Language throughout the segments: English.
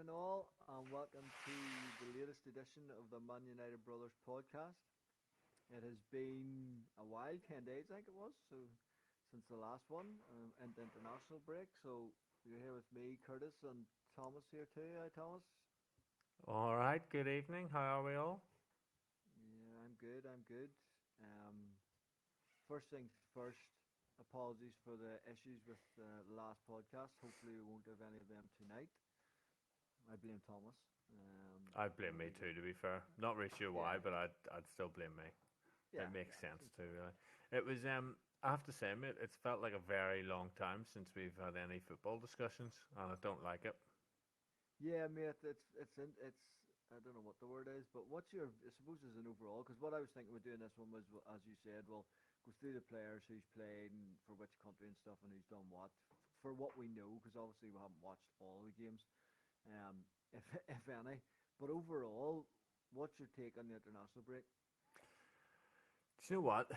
and all, and welcome to the latest edition of the Man United Brothers podcast. It has been a while, 10 days, I think it was, since the last one, and the international break. So you're here with me, Curtis, and Thomas here too. Hi, Thomas. All right, good evening. How are we all? Yeah, I'm good. I'm good. Um, First things first. Apologies for the issues with the last podcast. Hopefully, we won't have any of them tonight. I blame Thomas. I'd You blame know, me too, to be fair. Not really sure yeah, why, but I'd still blame me. yeah, It makes yeah. sense too, really. It was I have to say, mate, it's felt like a very long time since we've had any football discussions, and I don't like it. Yeah, mate, it's I don't know what the word is, but what's your I suppose as an overall? Because what I was thinking about doing this one was, as you said, well, go through the players who's played and for which country and stuff, and who's done what for what we know. Because obviously we haven't watched all the games, if if any. But overall, what's your take on the international break? Do you know what?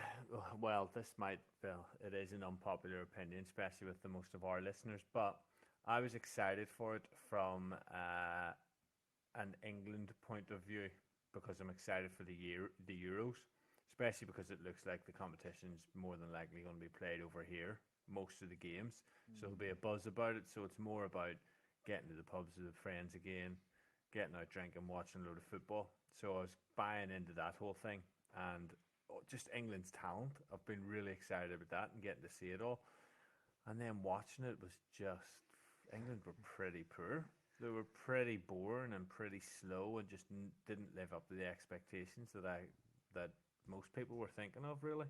Well, it is an unpopular opinion, especially with the most of our listeners, but I was excited for it from an England point of view because I'm excited for the Euros, especially because it looks like the competition's more than likely going to be played over here, most of the games. So there'll be a Mm. buzz about it. So it's more about getting to the pubs with friends again, getting out drinking, watching a load of football. So I was buying into that whole thing, and just England's talent. I've been really excited about that and getting to see it all. And then watching it was just England were pretty poor. They were pretty boring and pretty slow, and just didn't live up to the expectations that most people were thinking of. Really,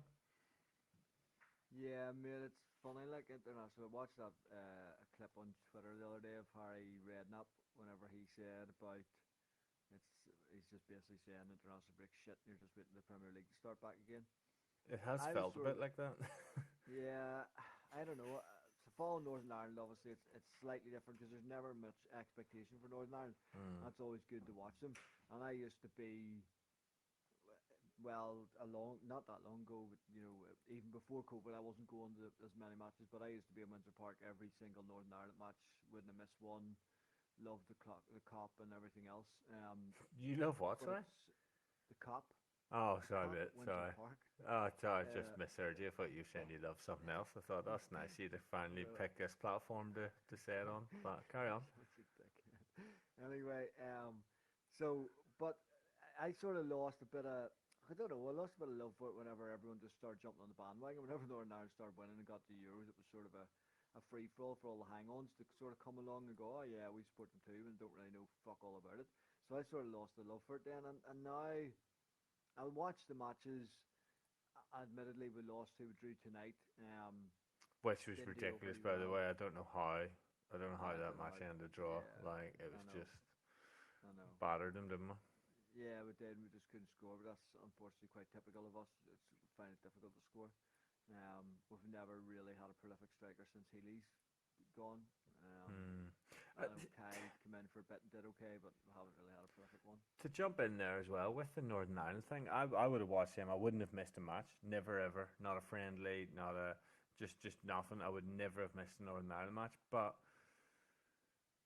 Yeah, mate, it's funny. Like international, I watched that a clip on Twitter the other day of Harry Redknapp whenever he said about it's he's just basically saying international break shit. And you're just waiting for the Premier League to start back again. it has I was felt a sort bit of like that. yeah, I don't know. To follow Northern Ireland, obviously, it's slightly different because there's never much expectation for Northern Ireland. mm. That's always good to watch them. And I used to be well, not that long ago, but even before COVID, I wasn't going to as many matches. But I used to be in Windsor Park every single Northern Ireland match. Wouldn't have missed one. Loved the cop, and everything else. You love what, But sorry? it's the cop, Oh, the sorry, cop mate. at Windsor Sorry. Park. Oh, sorry, I just Uh, misheard you. I thought you were saying you love something else. I thought that's nice. You to finally uh, pick this platform to say it on. But carry on. Such a dickhead. Anyway, so but I sort of lost a bit of. I don't know. I lost a bit of love for it whenever everyone just started jumping on the bandwagon. Whenever Northern Ireland started winning and got the Euros, it was sort of a free for all for all the hang-ons to sort of come along and go, oh yeah, we support them too, and don't really know fuck all about it. So I sort of lost the love for it then, and now I'll watch the matches. Admittedly, we lost two, we drew tonight. Which was Didn't do ridiculous, overly by the well. way. I don't know how. I don't know how I that don't know. match ended draw. Yeah, Like it I was know. just I know. battered them, didn't we? Yeah, we did. We just couldn't score, but that's unfortunately quite typical of us. Find it difficult to score. We've never really had a prolific striker since Healy's gone. Hmm. I know Kai came in for a bit and did okay, but we haven't really had a prolific one. To jump in there as well with the Northern Ireland thing, I would have watched him. I wouldn't have missed a match. Never ever. Not a friendly. Not a just nothing. I would never have missed a Northern Ireland match. But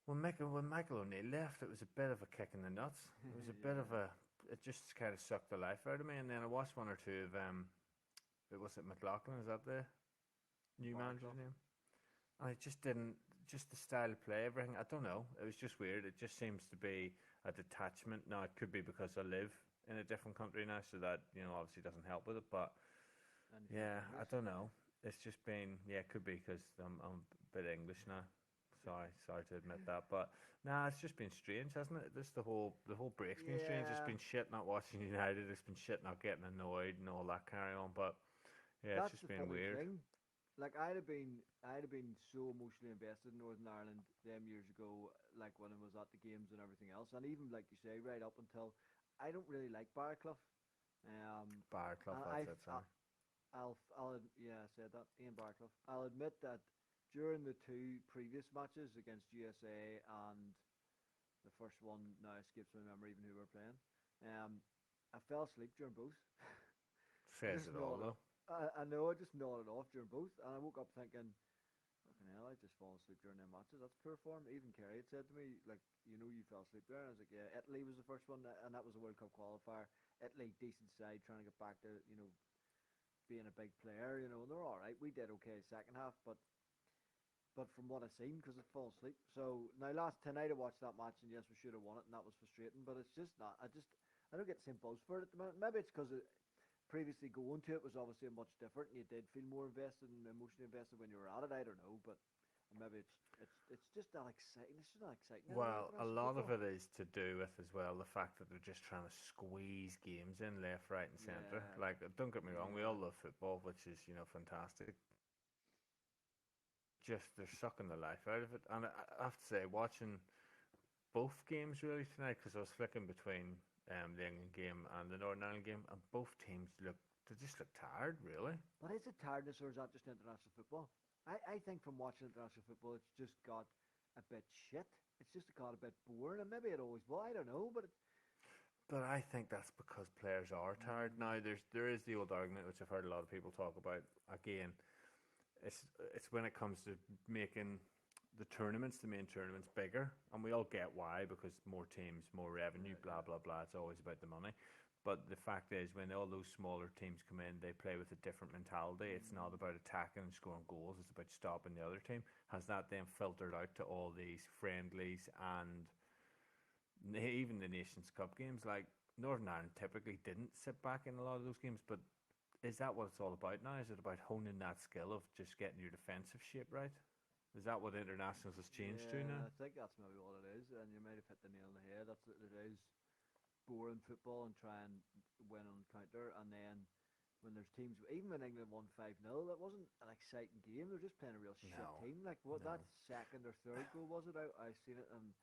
when Michael O'Neill left, it was a bit of a kick in the nuts. It was a bit of Yeah, a. It just kind of sucked the life out of me. And then I watched one or two of It was it McLaughlin? Is that the new manager's Barclough. name? And it just didn't. Just the style of play, everything. I don't know. It was just weird. It just seems to be a detachment. Now it could be because I live in a different country now, so that obviously doesn't help with it. But And you speak yeah, I English. don't know. It's just been it could be because I'm a bit English now. Sorry to admit that, but nah, it's just been strange, hasn't it? The whole break's been strange. It's Yeah, been shit not watching United. It's been shit not getting annoyed and all that carry on. But yeah, it's that's just the been funny weird. thing. Like I'd have been so emotionally invested in Northern Ireland them years ago, like when I was at the games and everything else, and even like you say, right up until I don't really like Barclough. Bar club, And that's it. Sorry. Yeah, I said that, Ian Barclough. I'll admit that during the two previous matches against USA and the first one now escapes my memory even who we were playing, I fell asleep during both. I Says just it all nodded. though. I know I just nodded off during both, and I woke up thinking, "Fucking hell, I just fall asleep during them matches. That's poor form. Even Kerry had said to me, like, you fell asleep there. And I was like, yeah, Italy was the first one, and that was a World Cup qualifier. Italy, decent side, trying to get back to, being a big player, and they're all right. We did okay second half, but from what I seen, because I'd fallen asleep. So now last tonight I watched that match, and yes, we should have won it, and that was frustrating. But it's just not. I don't get the same buzz for it at the moment. Maybe it's because previously going to it was obviously much different, and you did feel more invested and emotionally invested when you were at it. I don't know, but maybe it's just not exciting. It's just not exciting anymore. Well, a lot of it is to do with as well the fact that they're just trying to squeeze games in left, right, and centre. Yeah, Like, don't get me wrong, we yeah, all love football, which is fantastic. Just they're sucking the life out of it, and I have to say, watching both games really tonight, because I was flicking between the England game and the Northern Ireland game, and both teams just look tired, really. But is it tiredness or is that just international football? I think from watching international football, it's just got a bit shit. It's just got a bit boring, and maybe it always will. I don't know, but But I think that's because players are tired now. There is the old argument which I've heard a lot of people talk about. Again, it's when it comes to making the main tournaments, bigger, and we all get why, because more teams, more revenue, blah blah blah. It's always about the money. But the fact is, when all those smaller teams come in, they play with a different mentality. It's not about attacking and scoring goals. It's about stopping the other team. Has that then filtered out to all these friendlies and even the Nations Cup games? Like, Northern Ireland typically didn't sit back in a lot of those games, but is that what it's all about now? Is it about honing that skill of just getting your defensive shape right? Is that what internationals has changed to now? I think that's maybe what it is, and you might have hit the nail on the head. That's what it is. Boring football and try and win on counter, and then when there's teams, even when England won 5-0, that wasn't an exciting game. They're just playing a real shit No, team. Like, what, no. that second or third goal was it? I seen it, and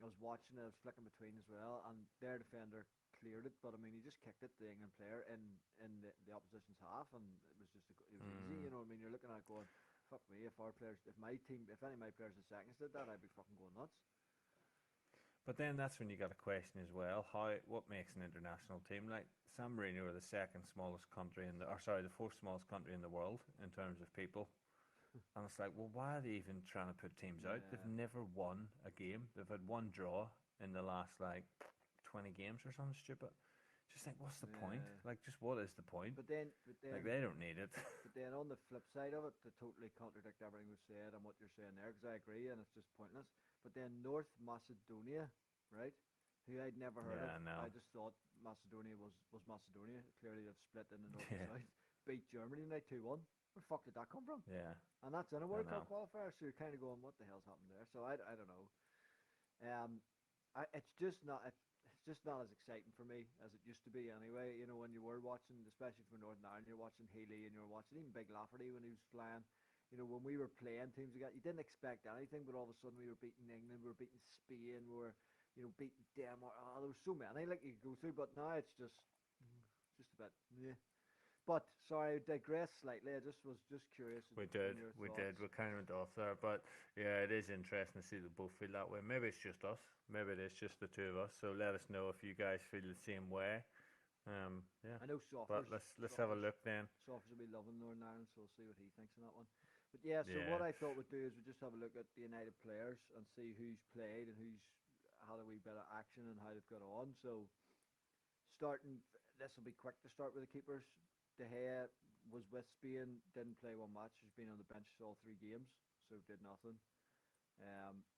I was watching it. I was flicking between as well, and their defender cleared it, but I mean, he just kicked it to the England player in the opposition's half, and it was just it was easy. You know what I mean? You're looking at it going, fuck me, if any of my players in seconds did that, I'd be fucking going nuts. But then that's when you got a question as well: what makes an international team? Like, San Marino are the second smallest country the fourth smallest country in the world in terms of people. And it's like, well, why are they even trying to put teams out? Yeah, They've never won a game. They've had one draw in the last 20 games or something stupid. Just think, what's the point? yeah. Like, just what is the point? But then, Like, they don't need it. but then on the flip side of it, to totally contradict everything we've said and what you're saying there, because I agree, and it's just pointless. But then North Macedonia, right? Who I'd never heard Yeah, of. no. I just thought Macedonia was Macedonia. Clearly, they've split in the north Yeah. and south. Beat Germany tonight 2-1. Where the fuck did that come from? Yeah, And that's in a World know. Cup qualifier, so you're kind of going, what the hell's happened there? So I don't know. It's just not. It's just not as exciting for me as it used to be anyway. When you were watching, especially for Northern Ireland, you're watching Healy and you're watching even Big Lafferty when he was flying. When we were playing teams like that, you didn't expect anything, but all of a sudden we were beating England, we were beating Spain, we were, beating Denmark. Oh, there was so many like you could go through, but now it's just a bit. Yeah. But sorry, I digress slightly. I just was just curious. We on did. your We thoughts. did. We kind of went off there. But yeah, it is interesting to see that both feel that way. Maybe it's just us. Maybe it is just the two of us. So let us know if you guys feel the same way. Yeah. I know But Soffers. let's have a look then. Soffers will be loving Northern Ireland, so we'll see what he thinks on that one. But yeah, so Yeah. what I thought we'd do is we'd just have a look at the United players and see who's played and who's had a wee bit of action and how they've got on. So this will be quick to start with the keepers. De Gea was with Spain, didn't play one match. He's been on the bench all 3 games, so did nothing.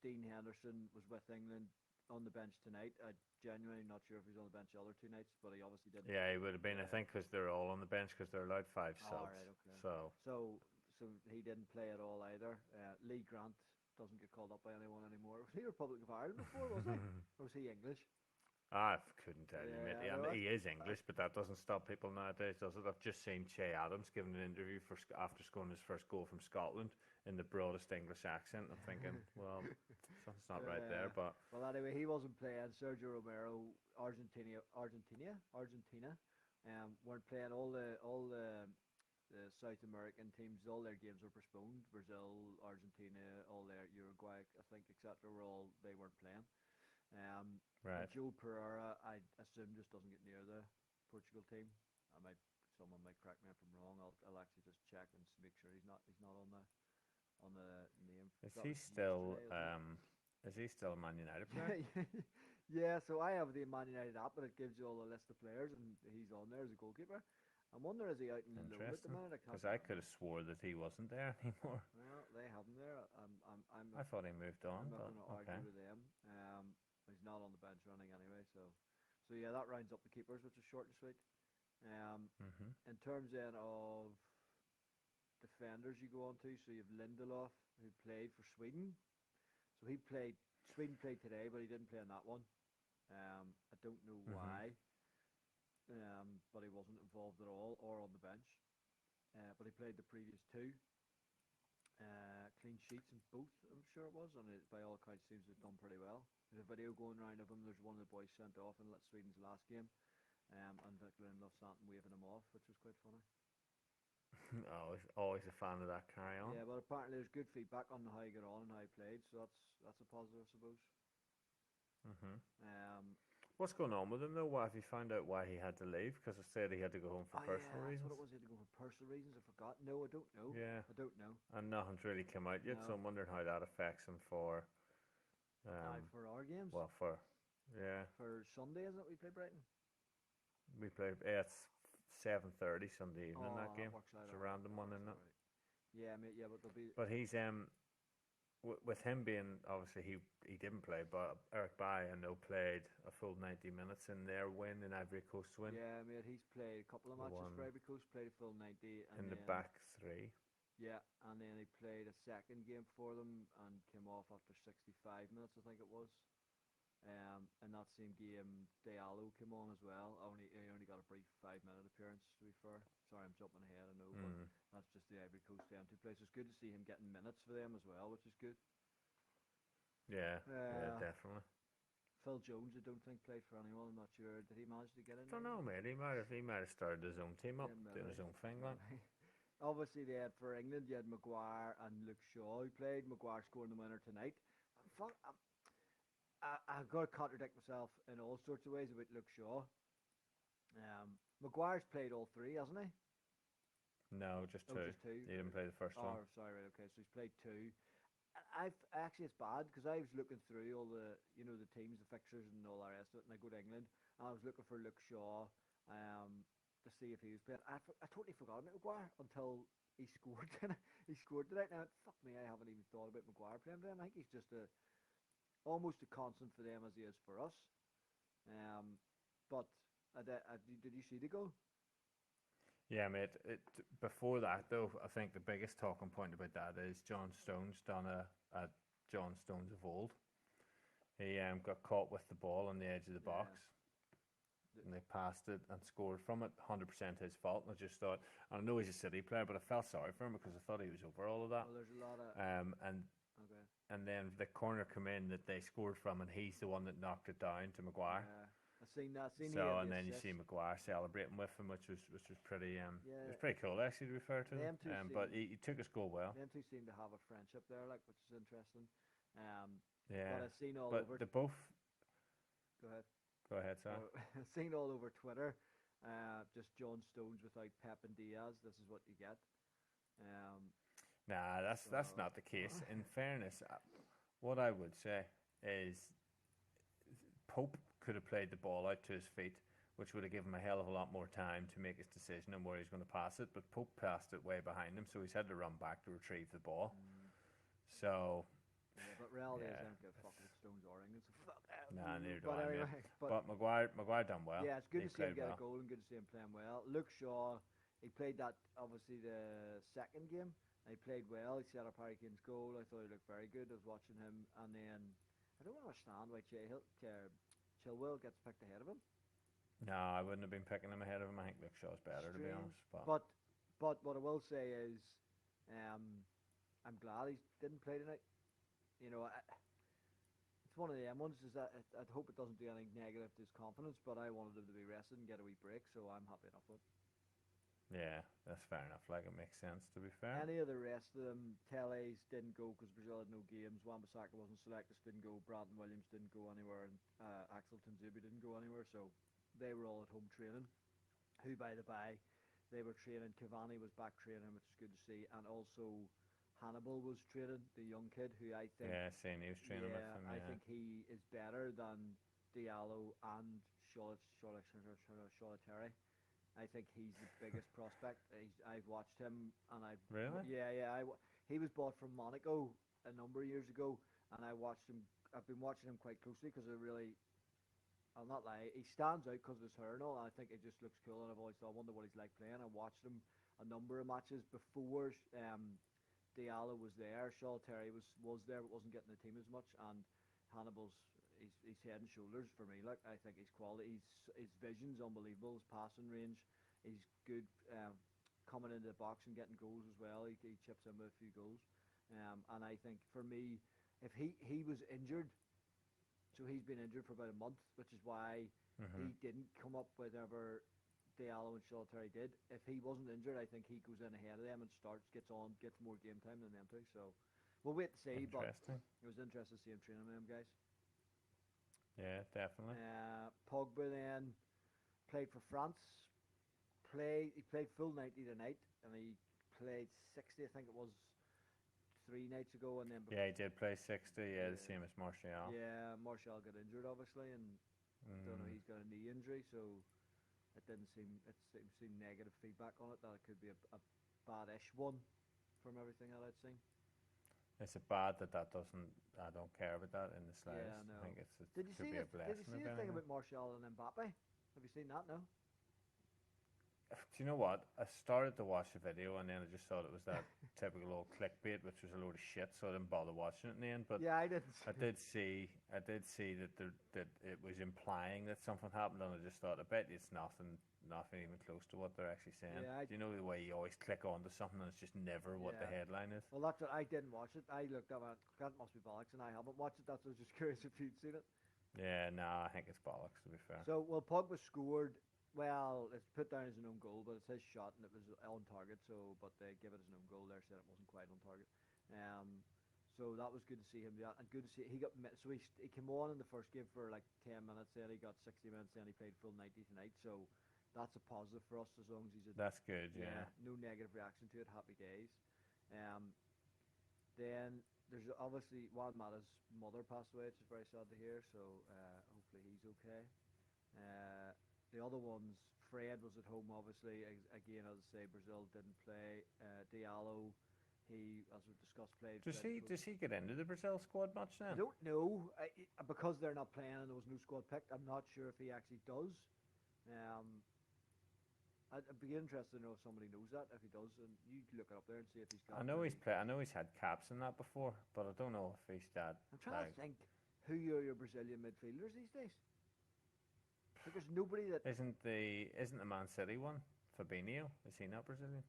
Dean Henderson was with England on the bench tonight. I'm genuinely not sure if he's on the bench the other 2 nights, but he obviously didn't. Yeah, he would have been, I think, because they're all on the bench because they're allowed 5 subs. Right, okay. So So he didn't play at all either. Lee Grant doesn't get called up by anyone anymore. Was he Republic of Ireland before, was he? Or was he English? I couldn't tell you, mate. Yeah, And no, he is English, but that doesn't stop people nowadays, does it? I've just seen Che Adams giving an interview after scoring his first goal from Scotland in the broadest English accent. I'm thinking, well, something's not right there. But well, anyway, he wasn't playing. Sergio Romero, Argentina, weren't playing. All the South American teams, all their games were postponed. Brazil, Argentina, all their Uruguay, I think, etc. They weren't playing. right. And Joe Pereira, I assume, just doesn't get near the Portugal team. Someone might correct me if I'm wrong. I'll actually just check and make sure he's not on on the name. Is That he was still yesterday, wasn't it? is he still a Man United player? Yeah, so I have the Man United app, and it gives you all the list of players, and he's on there as a goalkeeper. I'm wondering, is he out in loan at the Interesting. minute? I can't Because I could remember. have swore that he wasn't there anymore. Well, they have him there. I thought he moved I'm on, not but going to okay. argue with them. He's not on the bench running anyway, so yeah, that rounds up the keepers, which is short and sweet. Mhm. In terms then of defenders, you go on to, so you have Lindelof, who played for Sweden. So Sweden played today, but he didn't play in that one. I don't know Mhm. why, but he wasn't involved at all or on the bench. But he played the previous two. Clean sheets in both, I'm sure it was, and it, by all accounts seems to have done pretty well. There's a video going around of him. There's one of the boys sent off in Sweden's last game, and Victor Lindelof sat and waving him off, which was quite funny. Always a fan of that. Carry on. Yeah, but apparently there's good feedback on how he got on and how he played, so that's a positive, I suppose. Mhm. Um, What's going on with him though? Why have you found out why he had to leave? Because I said he had to go home for oh yeah, personal that's what reasons. it was. He had to go for personal reasons. I forgot. No, I don't know. Yeah, I don't know. and nothing's really come out yet, so No. I'm wondering how that affects him for, For our games, well, for, yeah, for Sunday, isn't it? We play Brighton. we play. Yeah, it's 7:30 Sunday evening that Oh, that game. works out It's a alright. random That one, works isn't out it? alright. Yeah, mate. Yeah, but there'll be. But he's with him being obviously he didn't play, but Eric Bailly I know played a full 90 minutes in their win in Ivory Coast win, Yeah, mate. He's played a couple of the matches for one Ivory Coast. Played a full 90, and in the then back three. yeah, and then he played a second game for them and came off after 65 minutes, I think it was. In that same game, Diallo came on as well. He only got a brief 5 minute appearance. To be fair, sorry, I'm jumping ahead. I know, but Mm. that's just the Ivory Coast empty place. It's good to see him getting minutes for them as well, which is good. Yeah, yeah, Uh, definitely. Phil Jones, I don't think played for anyone. I'm not sure. Did he manage to get in Don't there? know, mate. He might have started his own team up, Yeah, doing maybe. his own thing, like. Maybe. Obviously, they had for England. You had Maguire and Luke Shaw who played. Maguire scoring the winner tonight. Fuck, I've got to contradict myself in all sorts of ways about Luke Shaw. Maguire's played all three, hasn't he? No, just Oh, two. just two. He didn't play the first one. Oh, sorry, right, okay. So he's played two. I've actually it's bad because I was looking through all the the teams, the fixtures, and all the rest of it, and I go to England and I was looking for Luke Shaw, to see if he was playing. I totally forgot about Maguire until he scored. He scored tonight. Now, fuck me, I haven't even thought about Maguire playing for them. I think he's just almost a constant for them as he is for us. Um, but did you see the goal? Yeah, mate. Before that, though, I think the biggest talking point about that is John Stones done a John Stones of old. He got caught with the ball on the edge of the box, Yeah. and they passed it and scored from it. 100% his fault. And I just thought, I know he's a City player, but I felt sorry for him because I thought he was over all of that. Well, there's a lot of Um, and okay. and then the corner come in that they scored from, and he's the one that knocked it down to Maguire. Yeah, I seen that. Seen he had So the and then you assist. see Maguire celebrating with him, which was pretty it Yeah, was pretty cool actually, to be fair to him. them two But seem he took his goal well. them two seem to have a friendship there, like which is interesting. But Yeah, I've seen all but over. they both. Go ahead. Go ahead, sir. I've seen all over Twitter. Just John Stones without Pep and Diaz. This is what you get. Um, Nah, that's so not the case. In fairness, what I would say is Pope could have played the ball out to his feet, which would have given him a hell of a lot more time to make his decision on where he's going to pass it. But Pope passed it way behind him, so he's had to run back to retrieve the ball. So yeah, but reality is yeah, I don't give a fuck with Stones or England. So fuck out. nah, neither do But I, anyway, mate. but But Maguire done well. yeah, it's good He to see him played get well. a goal and good to see him playing well. Luke Shaw, he played that obviously the second game. And he played well. He set up Harry Kane's goal. I thought he looked very good. I was watching him, and then I don't understand why Chilwell gets picked ahead of him. No, I wouldn't have been picking him ahead of him. I think Luke Shaw's better, to be Strange, honest. But but what I will say is, I'm glad he didn't play tonight. You know, it's one of the ones is that I hope it doesn't do anything negative to his confidence. But I wanted him to be rested and get a wee break, so I'm happy enough with it. yeah, that's fair enough. Like, it makes sense, to be fair. Any of the rest of them, Teles didn't go because Brazil had no games. Wan-Bissaka wasn't selected, didn't go. Brandon Williams didn't go anywhere, and Axel Tanzubi didn't go anywhere. So they were all at home training. Who, by the by, they were training. Cavani was back training, which is good to see, and also Hannibal was traded, the young kid who I think, Yeah, saying he was training with yeah, him. I Yeah, think he is better than Diallo and Solitary. I think he's the biggest prospect. I've watched him, and really? he was bought from Monaco a number of years ago, and I watched him. I've been watching him quite closely because I'll not lie, he stands out because of his hair and all. And I think it just looks cool, and I've always thought, I wonder what he's like playing. I watched him a number of matches before Diallo was there. Shaw Terry was there, but wasn't getting the team as much. And Hannibal's he's head and shoulders for me. Like, I think his quality, his vision's unbelievable. His passing range, he's good. Coming into the box and getting goals as well. He chips in with a few goals. And I think for me, if he was injured, so he's been injured for about a month, which is why Hmm. he didn't come up with whatever Diallo and Solitary did. If he wasn't injured, I think he goes in ahead of them and gets more game time than them two. So we'll wait to see. But Interesting. it was interesting to see him training with them guys. Yeah, definitely. Pogba then played for France. He played full 90 tonight, and he played 60. I think it was 3 nights ago, and then Yeah, he did play 60. Yeah, the yeah, same as Martial. yeah, Martial got injured obviously, and I don't know, Mm. he's got a knee injury, so it seemed negative feedback on it, that it could be a bad-ish one from everything that I'd seen. It's a bad that doesn't. I don't care about that in the Yeah, slightest. I no. think it Did you could see be the a Did you blessing see if the thing anything. about Martial and Mbappe? Have you seen that? No. Do you know what? I started to watch the video and then I just thought it was that typical old clickbait, which was a load of shit, so I didn't bother watching it in the end. But Yeah, I didn't. I did see that that it was implying that something happened, and I just thought, I bet it's nothing even close to what they're actually saying. Yeah, Do you know the way you always click onto something and it's just never what the yeah. headline is? Well, that's what I didn't watch it. I looked up and that must be bollocks, and I haven't watched it. That's why I was just curious if you'd seen it. Yeah, nah, I think it's bollocks to be fair. So, well, Pogba scored. Well, it's put down as an own goal, but it says shot and it was on target. So, but they give it as an own goal. There said it wasn't quite on target. Um, so that was good to see him do that, and good to see he got so he came on in the first game for like 10 minutes. Then he got 60 minutes. Then he played full 90 tonight. So that's a positive for us as long as he's That's good, yeah, yeah. no negative reaction to it. Happy days. Um, then there's obviously Juan Mata's mother passed away, which is very sad to hear. So hopefully he's okay. Uh, the other ones, Fred was at home, obviously. Again, as I say, Brazil didn't play. Diallo, he, as we discussed, played. Does he get into the Brazil squad much I then? don't know. Because they're not playing and there was no squad picked, I'm not sure if he actually does. Um, I'd be interested to know if somebody knows that. If he does, and you can look it up there and see if he's got. I know he's had caps in that before, but I don't know if he's that. I'm trying to think who are your Brazilian midfielders these days. Like, there's nobody that. Isn't the Man City one Fabinho? Is he not Brazilian?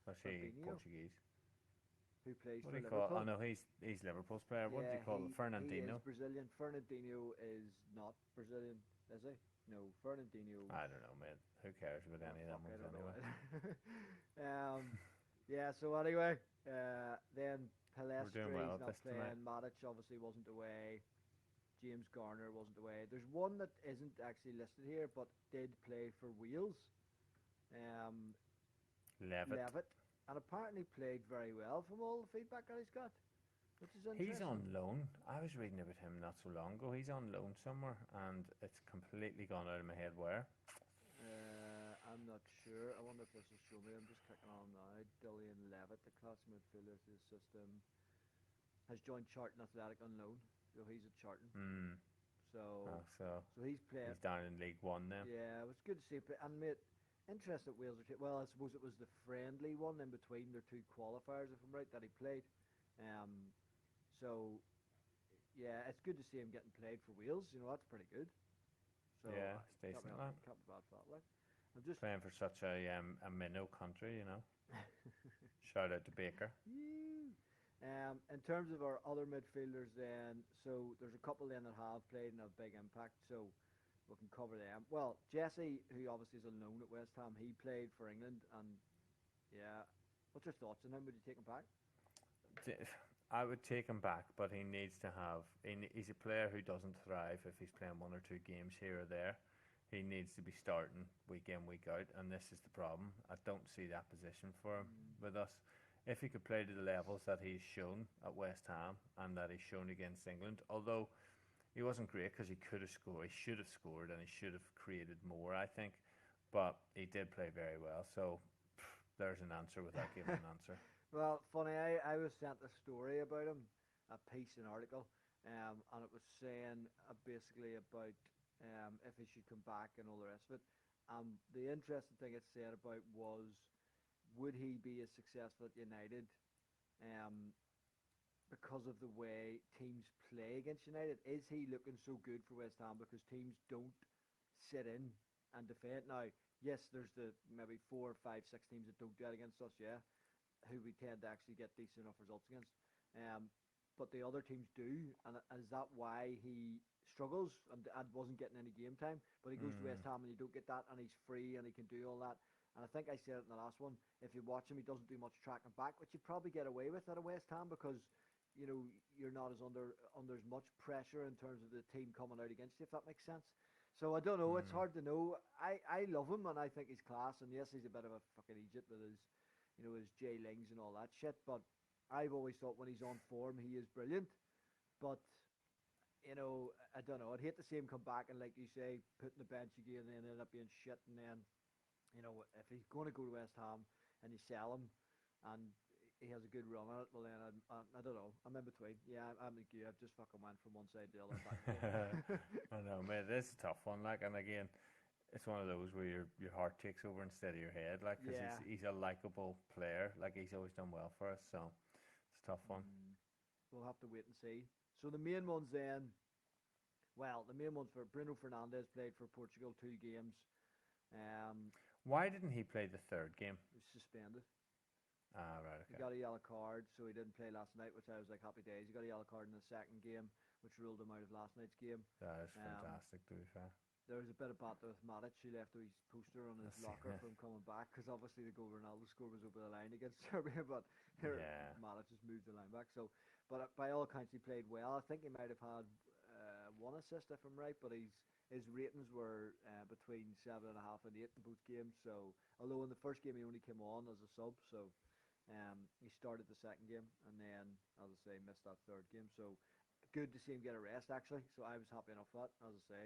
Or is he Fabinho? Portuguese? Who plays What for do you call? Liverpool? Oh no, he's Liverpool's player. What do you call it? He Fernandinho. is Brazilian. Fernandinho is not Brazilian, is he? No, Fernandinho. I don't know, mate. Who cares about any of them I ones don't anyway? know. Yeah. So anyway, then We're doing Palestri's well at not this playing. tonight. Matic obviously wasn't away. James Garner wasn't away. There's one that isn't actually listed here, but did play for Wales. Um, Levitt. Levitt, and apparently played very well from all the feedback that he's got, which is interesting. He's on loan. I was reading about him not so long ago. He's on loan somewhere, and it's completely gone out of my head where. I'm not sure. I wonder if this will show me. I'm just clicking on now. Dillian Levitt, the class midfielder to the system, has joined Charlton Athletic on loan. So he's at Charlton. Hmm. So So he's playing. he's down in League One then. Yeah, it was good to see. And mate, interested Wales are. Well, I suppose it was the friendly one in between their two qualifiers, if I'm right, that he played. So yeah, it's good to see him getting played for Wales. You know, that's pretty good. So Yeah, it's decent. That. Can't be bad for that. Like, I'm just Playing for such a minnow country, you know. Shout out to Baker. In terms of our other midfielders, then, so there's a couple then that have played and have big impact, so we can cover them. Well, Jesse, who obviously is a loan at West Ham, he played for England, and yeah, what's your thoughts on him? Would you take him back? I would take him back, but he needs to have. He's a player who doesn't thrive if he's playing one or two games here or there. He needs to be starting week in, week out, and this is the problem. I don't see that position for him with us. if he could play to the levels that he's shown at West Ham and that he's shown against England, although he wasn't great because he could have scored, he should have scored, and he should have created more, I think. But he did play very well, so there's an answer without giving an answer. Well, funny, I was sent a story about him, a piece, an article, and it was saying basically about if he should come back and all the rest of it. The interesting thing it said about was, would he be as successful at United um, because of the way teams play against United? Is he looking so good for West Ham because teams don't sit in and defend? Now, yes, there's the maybe 4, 5, 6 teams that don't do that against us, yeah, who we tend to actually get decent enough results against. But the other teams do, and is that why he struggles and wasn't getting any game time? But he goes to West Ham and you don't get that, and he's free and he can do all that. And I think I said it in the last one. If you watch him, he doesn't do much tracking back, which you probably get away with at a West Ham because you're not as under as much pressure in terms of the team coming out against you, if that makes sense. So I don't know. It's hard to know. I love him and I think he's class. And yes, he's a bit of a fucking Egypt with his his J Lings and all that shit. But I've always thought when he's on form, he is brilliant. But I don't know. I'd hate to see him come back and, like you say, put in the bench again and then end up being shit. And then, if he's going to go to West Ham and you sell him and he has a good run on it, well then I don't know. I'm in between. Yeah, I'm like you. I've just fucking went from one side to the other. I know, mate. It's a tough one. Like, and again, it's one of those where your heart takes over instead of your head. Like, because he's a likable player. Like, he's always done well for us. So it's a tough one. We'll have to wait and see. So the main ones then. Well, the main ones for Bruno Fernandes played for Portugal 2 games. Why didn't he play the third game? He was suspended. Ah, right, okay. He got a yellow card, so he didn't play last night, which I was like, happy days. He got a yellow card in the second game, which ruled him out of last night's game. That is fantastic, to be fair. There was a bit of banter with Matic. He left his poster on his locker from coming back, because obviously the goal Ronaldo scored was over the line against Serbia, but here Matic just moved the line back. So, but by all accounts, he played well. I think he might have had 1 assist, if I'm right, but his ratings were between 7.5 and 8 in both games. So, although in the first game he only came on as a sub, so he started the second game and then, as I say, missed that third game. So, good to see him get a rest, actually. So, I was happy enough with that, as I say.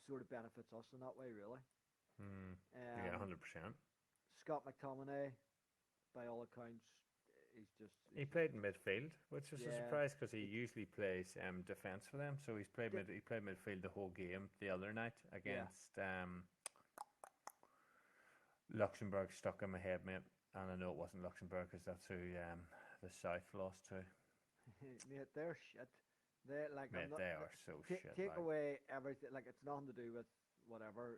Sort of benefits us in that way, really. Yeah, 100%. Scott McTominay, by all accounts, he played in midfield, which is a surprise because he usually plays defence for them. So he played midfield the whole game the other night against Luxembourg. Stuck in my head, mate, and I know it wasn't Luxembourg because that's who the South lost to. Mate, they're shit. They are so shit. Take away everything. Like, it's nothing to do with whatever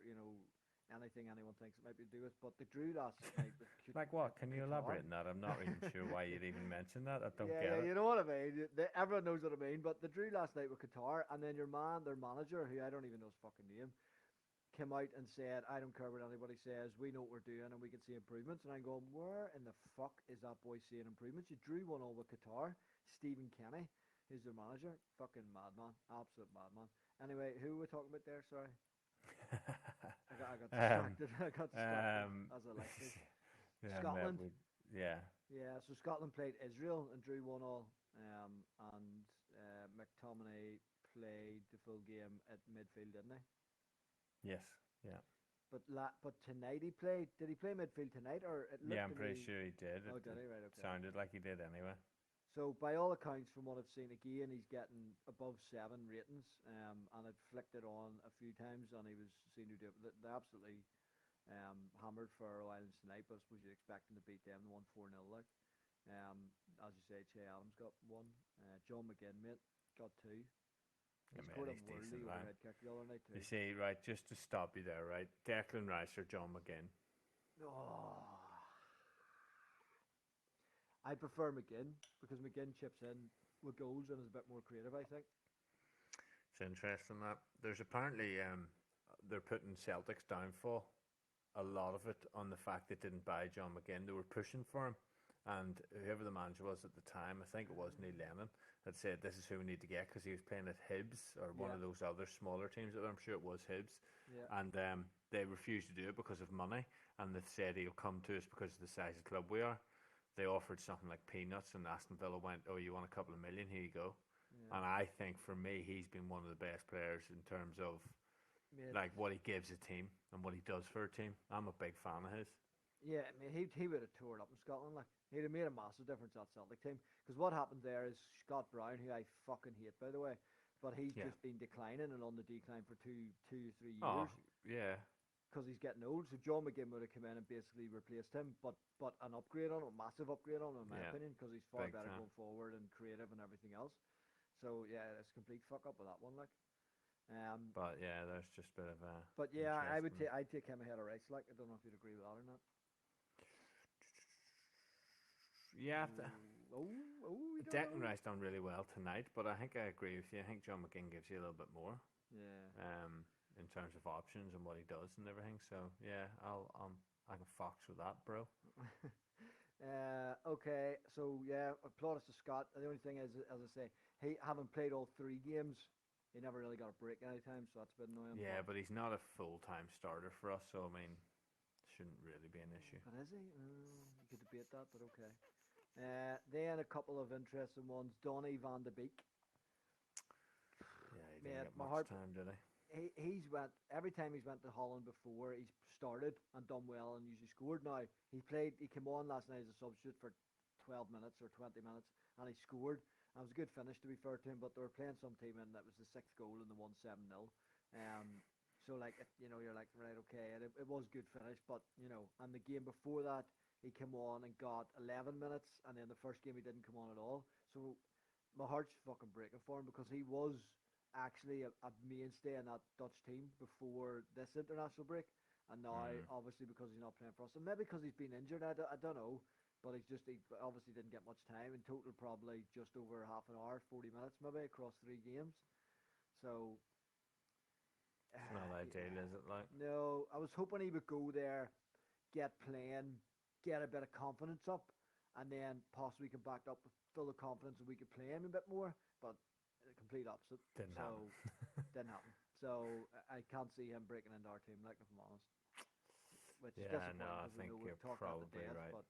anything anyone thinks it might be to do with. But they drew last night. Like what? Can you elaborate on that? I'm not even sure why you'd even mention that. I don't get it. You know what I mean. Everyone knows what I mean. But they drew last night with Qatar, and then their manager, who I don't even know his fucking name, came out and said, "I don't care what anybody says. We know what we're doing, and we can see improvements." And I'm going, where in the fuck is that boy seeing improvements? You drew 1-1 with Qatar. Stephen Kenny. Who's their manager? Fucking madman. Absolute madman. Anyway, who were we talking about there? Sorry. I got distracted. I got distracted, as I like to. Scotland. Yeah, so Scotland played Israel and drew 1-1. And McTominay played the full game at midfield, didn't he? Yes, yeah. But tonight he played. Did he play midfield tonight? Or I'm pretty sure he did. Oh, did he? Right, okay. Sounded like he did anyway. So, by all accounts, from what I've seen again, he's getting above 7 ratings, and I'd flicked it on a few times, and he was seen to do it. They absolutely hammered Faroe Islands tonight, but I suppose you'd expect them to beat them, 1-4-0. Like, as you say, Che Adams got 1. John McGinn, mate, got 2. He scored a worldie overhead kick the other night too. You see, right, just to stop you there, right? Declan Rice or John McGinn? Oh. I prefer McGinn because McGinn chips in with goals and is a bit more creative, I think. It's interesting that there's apparently they're putting Celtic's downfall, a lot of it, on the fact they didn't buy John McGinn. They were pushing for him, and whoever the manager was at the time, I think it was Neil Lennon, had said this is who we need to get because he was playing at Hibs or one of those other smaller teams. I'm sure it was Hibs, and they refused to do it because of money, and they said he'll come to us because of the size of club we are. they offered something like peanuts, and Aston Villa went, "Oh, you want a couple of million? Here you go." Yeah. And I think for me, he's been one of the best players in terms of Mate, like what he gives a team and what he does for a team. I'm a big fan of his. yeah, I mean, he would have tore it up in Scotland. Like he'd have made a massive difference at Celtic team. Because what happened there is Scott Brown, who I fucking hate by the way, but he's Yeah. just been declining and on the decline for 2, 3 years Oh, yeah. because he's getting old. So John McGinn would have come in and basically replaced him, but an upgrade on him, a massive upgrade on him, in my Yeah. opinion, because he's far Big better time. going forward and creative and everything else. So yeah, it's a complete fuck up with that one. Like, But yeah, there's just a bit of but yeah, interesting. I'd take him ahead of Rice. Like, I don't know if you'd agree with that or not. Yeah, We don't Declan know. Rice done really well tonight, but I think I agree with you. I think John McGinn gives you a little bit more Yeah. in terms of options and what he does and everything. So yeah, I can fox with that, bro. Okay, so yeah, applaudus to Scott. The only thing is, as I say, he having played all 3 games, he never really got a break any time, so that's a bit annoying. Yeah, but he's not a full time starter for us, so I mean, shouldn't really be an issue. But is he? You could debate that, but okay. Then a couple of interesting ones. Donny van de Beek. Yeah, he didn't Mate, get my much heart. time, did he? He's went every time he's went to Holland before. He's started and done well and usually scored. Now he played. He came on last night as a substitute for 12 minutes or 20 minutes, and he scored. And it was a good finish to be fair to him. But they were playing some team and that was the sixth goal and they won 7-0. So like you're like right, okay, and it was a good finish. But and the game before that he came on and got 11 minutes, and then the first game he didn't come on at all. So my heart's fucking breaking for him because he was actually a mainstay in that Dutch team before this international break. And now, Mm. obviously, because he's not playing for us, and maybe because he's been injured, I don't know. But he obviously didn't get much time. In total, probably just over half an hour, 40 minutes maybe, across 3 games. So, It's not ideal, yeah. is it? Like, No, I was hoping he would go there, get playing, get a bit of confidence up, and then possibly come back up with full of confidence and we could play him a bit more. But the complete opposite. didn't happen. So didn't happen. So I can't see him breaking into our team, like if I'm honest. Which is Yeah, no, disappointing I because we think know you're we've talked that to probably death. right. But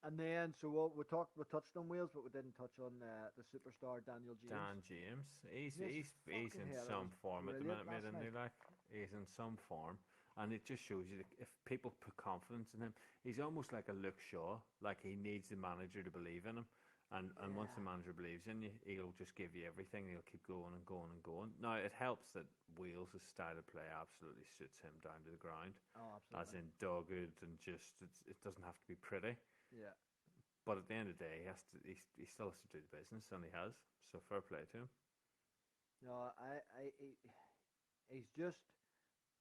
and then so we touched on Wales, but we didn't touch on the superstar Daniel James. Dan James, he's His he's fucking in header some was form at the brilliant minute, mate. last And night. like he's in some form, and it just shows you that if people put confidence in him, he's almost like a Luke Shaw. Like he needs the manager to believe in him, and once the Yeah. manager believes in you, he'll just give you everything. He'll keep going and going and going. Now it helps that Wales' style of play absolutely suits him down to the ground, Oh, as absolutely. in dogged and just it doesn't have to be pretty. Yeah. But at the end of the day, he still has to do the business, and he has. So fair play to him. No, he's just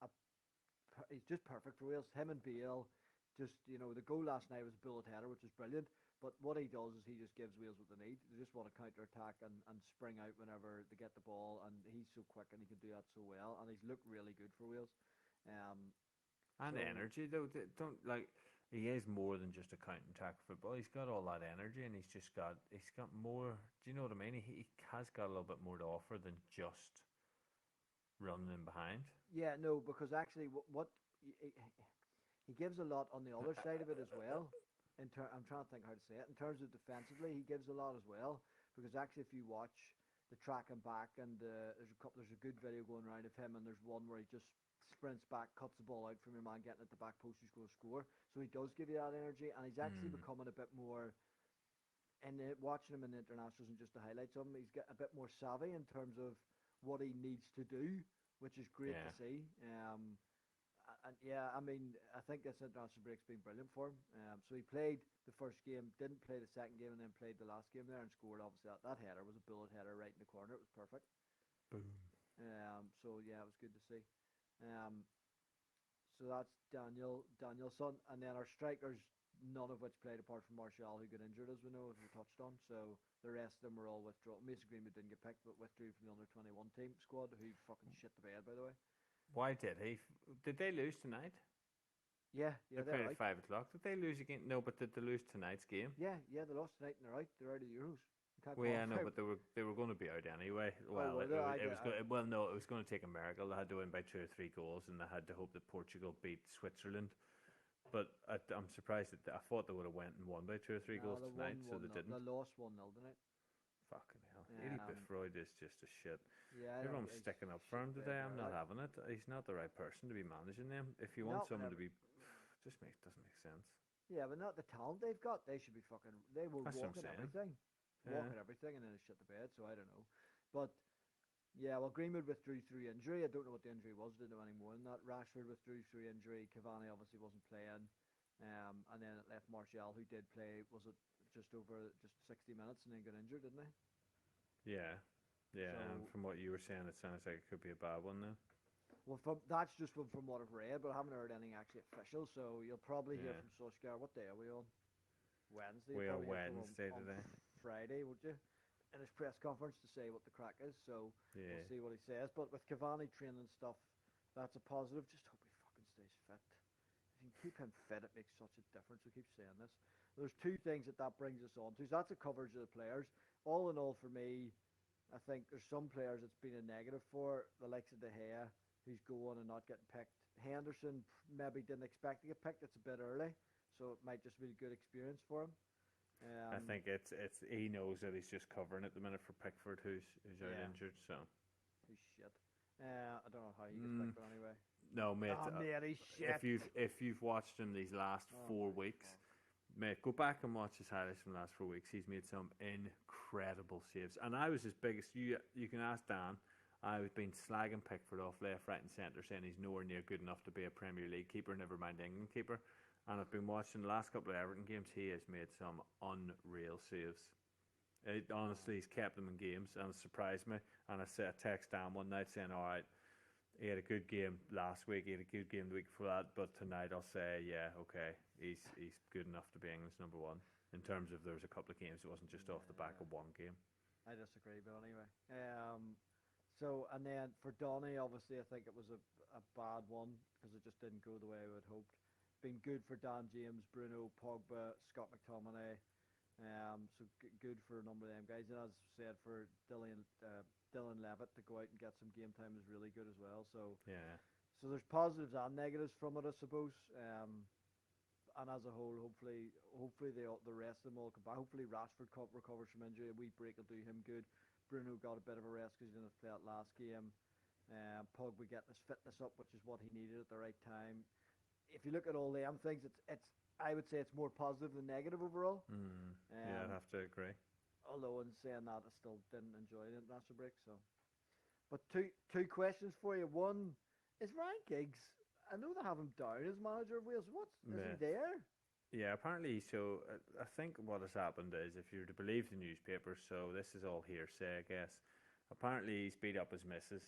a he's just perfect for Wales. Him and Bale, just the goal last night was a bullet header, which is brilliant. But what he does is he just gives Wales what they need. They just want to counter attack and spring out whenever they get the ball, and he's so quick and he can do that so well. And he's looked really good for Wales. Um, And so energy, though. Don't like he is more than just a counter attack football. He's got all that energy, and he's got more. Do you know what I mean? He has got a little bit more to offer than just running in behind. yeah, no, because actually what he gives a lot on the other side of it as well. I'm trying to think how to say it. In terms of defensively, he gives a lot as well. Because actually, if you watch the track and back, and there's a good video going around of him, and there's one where he just sprints back, cuts the ball out from your man, getting at the back post, who's going to score. So he does give you that energy, and he's actually Mm, becoming a bit more. And watching him in the internationals and just the highlights of him, he's got a bit more savvy in terms of what he needs to do, which is great to yeah, see. And yeah, I mean, I think this international break's been brilliant for him. So he played the first game, didn't play the second game, and then played the last game there and scored. Obviously, that header was a bullet header right in the corner. It was perfect. boom. So yeah, it was good to see. Um, so that's Danielson, and then our strikers, none of which played apart from Martial, who got injured, as we know, as we touched on. So the rest of them were all withdrawn. Mason Greenwood didn't get picked, but withdrew from the under 21 team squad, who fucking shit the bed, by the way. Why did he? Did they lose tonight? Yeah, They yeah, they're played at out. 5 o'clock. Did they lose again? No, but did they lose tonight's game? Yeah, yeah, they lost tonight and they're out. They're out of the Euros. You can't Well, yeah, no, qualify. but they were going to be out anyway. Oh, Well, were they? it was going. Well, no, it was going to take a miracle. They had to win by 2 or 3 goals, and they had to hope that Portugal beat Switzerland. But I'm surprised that I thought they would have went and won by 2 or 3 goals The tonight, so they didn't. They lost 1-0 tonight. Fucking hell. Eri Bithroyd is just a shit. Yeah, Everyone was sticking up for him today. I'm not like. having it. He's not the right person to be managing them. If you want Not someone to whenever. be, doesn't make sense. Yeah, but not the talent they've got. They should be fucking. They will That's what walk I'm in saying. everything, walk Yeah. in everything, and then shit the bed. So I don't know, but yeah. Well, Greenwood withdrew through injury. I don't know what the injury was. Didn't know any more than that. Rashford withdrew through injury. Cavani obviously wasn't playing, and then it left Martial, who did play. Was it just 60 minutes, and then got injured, didn't they? Yeah. Yeah. And So from what you were saying, it sounds like it could be a bad one then. well, that's just from what I've read, but I haven't heard anything actually official. So you'll probably hear Yeah. from Solskjaer. What day are we on? Wednesday. We are You'll probably hear from him Wednesday on today. Friday, would you? In his press conference to say what the crack is. So Yeah. we'll see what he says. But with Cavani training stuff, that's a positive. Just hope he fucking stays fit. If you can keep him fit, it makes such a difference. We keep saying this. There's two things that brings us on to. So that's a coverage of the players. All in all, for me, I think there's some players it's been a negative for, the likes of De Gea, who's going and not getting picked. Henderson maybe didn't expect to get picked. It's a bit early, so it might just be a good experience for him. I think it's he knows that he's just covering at the minute for Pickford, who's out Yeah. injured. So He's shit. I don't know how he gets picked, but anyway. no, mate. Mate, he's shit. If you've watched him these last 4 weeks, mate, go back and watch his highlights from the last 4 weeks. He's made some incredible saves, and I was his biggest. You can ask Dan. I've been slagging Pickford off left, right, and centre, saying he's nowhere near good enough to be a Premier League keeper, never mind England keeper. And I've been watching the last couple of Everton games. He has made some unreal saves. Honestly, he's kept them in games, and it surprised me. And I text Dan one night saying, "All right, he had a good game last week. He had a good game the week before that, but tonight I'll say, yeah, okay, he's good enough to be England's number one." In terms of there was a couple of games, it wasn't just off the back of one game. I disagree, but anyway. So, and then for Donny, obviously, I think it was a bad one because it just didn't go the way I would hoped. Been good for Dan James, Bruno, Pogba, Scott McTominay. So good for a number of them guys. And as I said, for Dylan Levitt to go out and get some game time is really good as well. So yeah. So there's positives and negatives from it, I suppose. And as a whole, hopefully the rest of them all come back. Hopefully Rashford recovers from injury. A wee break will do him good. Bruno got a bit of a rest because he didn't play that last game. Pogba getting his fitness up, which is what he needed at the right time. If you look at all them things, it's I would say it's more positive than negative overall. Yeah, I'd have to agree. Although in saying that, I still didn't enjoy the international break. So, but two questions for you. One is Ryan Giggs. I know they have him down as manager of Wales. Is he there? Yeah, apparently. So I think what has happened is, if you're to believe the newspapers, so this is all hearsay, I guess. Apparently, he's beat up his missus,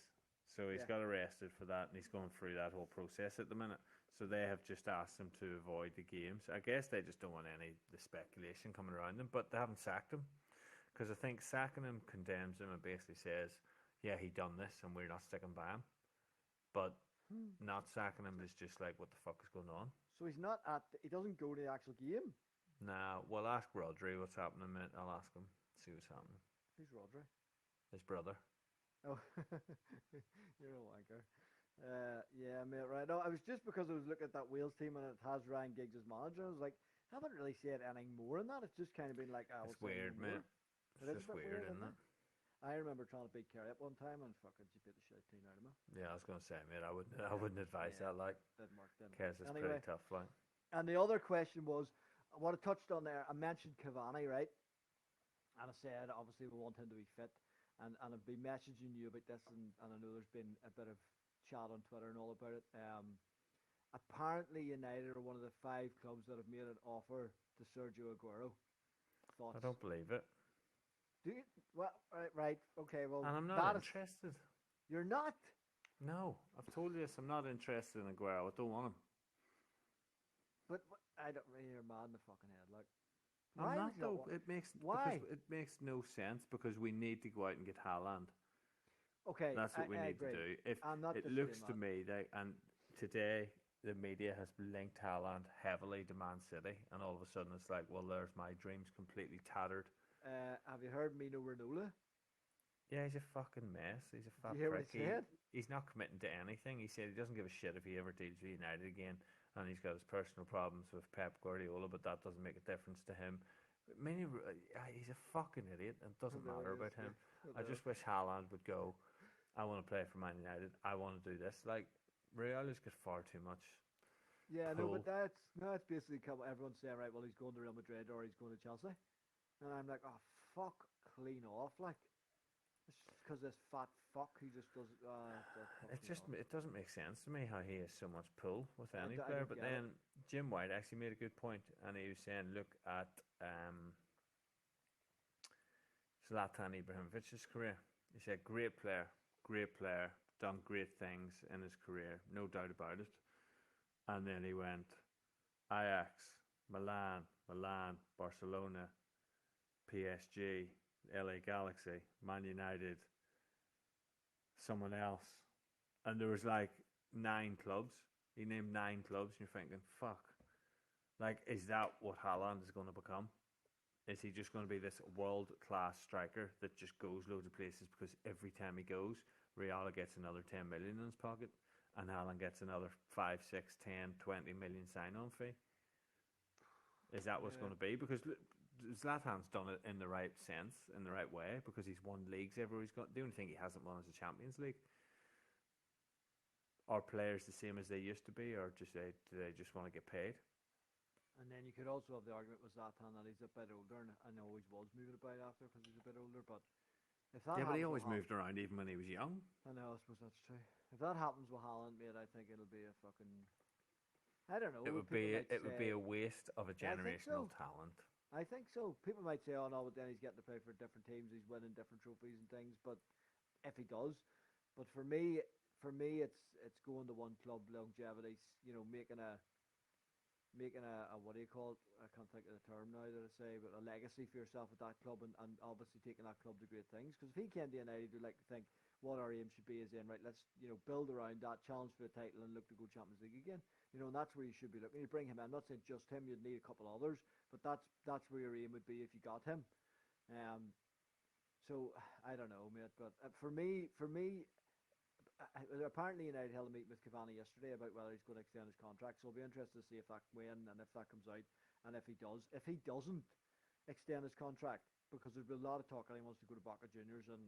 so he's got arrested for that, and he's going through that whole process at the minute. So they have just asked him to avoid the games. I guess they just don't want the speculation coming around them, but they haven't sacked him. Because I think sacking him condemns him and basically says, yeah, he done this and we're not sticking by him. But not sacking him is just like, what the fuck is going on? So he doesn't go to the actual game? Nah, well, ask Rodri what's happening, mate. I'll ask him, see what's happening. Who's Rodri? His brother. Oh, you're a wanker. Yeah, mate, right. No, I was just because I was looking at that Wales team and it has Ryan Giggs as manager. I was like, I haven't really said anything more than that. It's just kind of been like, it's weird, mate. It's just weird, isn't it? I remember trying to beat Kerry up one time and fucking she beat the shit team out of me. Yeah, I was gonna say, mate, I wouldn't advise that. Like, didn't work. Kez is pretty tough, like. And the other question was, what I touched on there. I mentioned Cavani, right? And I said, obviously, we want him to be fit. And I've been messaging you about this, and I know there's been a bit of chat on Twitter and all about it. Apparently, United are one of the 5 clubs that have made an offer to Sergio Aguero. Thoughts? I don't believe it. Do you? Well, right. Okay, well, and I'm not interested. You're not? No, I've told you this. I'm not interested in Aguero. I don't want him. But I don't really. You're mad in the fucking head, like. I'm not though. It makes why? It makes no sense because we need to go out and get Haaland. Okay, that's what we need to do. If it looks to me that, and today the media has linked Haaland heavily to Man City, and all of a sudden it's like, well, there's my dreams completely tattered. Have you heard Mino Raiola? Yeah, he's a fucking mess. He's a fat prick. He's not committing to anything. He said he doesn't give a shit if he ever deals with United again. and he's got his personal problems with Pep Guardiola, but that doesn't make a difference to him. He's a fucking idiot, and it I doesn't know matter he is. about him. I I know. just wish Haaland would go. I want to play for Man United. I want to do this. Like Real has got far too much Yeah, no, but pull. that's basically everyone's saying, right, well, he's going to Real Madrid or he's going to Chelsea. And I'm like, oh, fuck, clean off. Like, it's because this fat fuck, he just does, fuck It me just off. it doesn't make sense to me how he has so much pull with any I player. don't But get it. then Jim White actually made a good point, and he was saying, look at um, Zlatan Ibrahimovic's career. He said, great player, done great things in his career, no doubt about it. And then he went Ajax, Milan, Barcelona, PSG, LA Galaxy, Man United, someone else. And there was like 9 clubs. He named 9 clubs, and you're thinking, fuck. Like, is that what Haaland is going to become? Is he just going to be this world class striker that just goes loads of places because every time he goes, Real gets another 10 million in his pocket and Haaland gets another 5, 6, 10, 20 million sign on fee? Is that what's Yeah. going to be? Because Zlatan's done it in the right sense, in the right way, because he's won leagues everywhere he's got. The only thing he hasn't won is the Champions League. Are players the same as they used to be, or do they just want to get paid? And then you could also have the argument with Zlatan that he's a bit older, and I know he was moving about after because he's a bit older. But if that Yeah, but he happens with always moved around even when he was young. I know, I suppose that's true. If that happens with Haaland, mate, I think it'll be a fucking. I don't know. People might It would be say, a waste of a I think generational so. talent. I think so. People might say, oh no, but then he's getting to play for different teams. He's winning different trophies and things. But if he does, but for me, it's going to one club longevity. You know, making a what do you call it? I can't think of the term now that I say, but a legacy for yourself at that club, and obviously taking that club to great things. Because if he came to United, you'd like to think what our aim should be is in right. Let's build around that, challenge for the title, and look to go Champions League again. And that's where you should be looking. You bring him in. I'm not saying just him. You'd need a couple others, but that's where your aim would be if you got him. Um, so I don't know, mate. But for me, apparently United held a meeting with Cavani yesterday about whether he's going to extend his contract. So I'll be interested to see if that when and if that comes out, and if he does. If he doesn't extend his contract, because there's been a lot of talk that he wants to go to Boca Juniors, and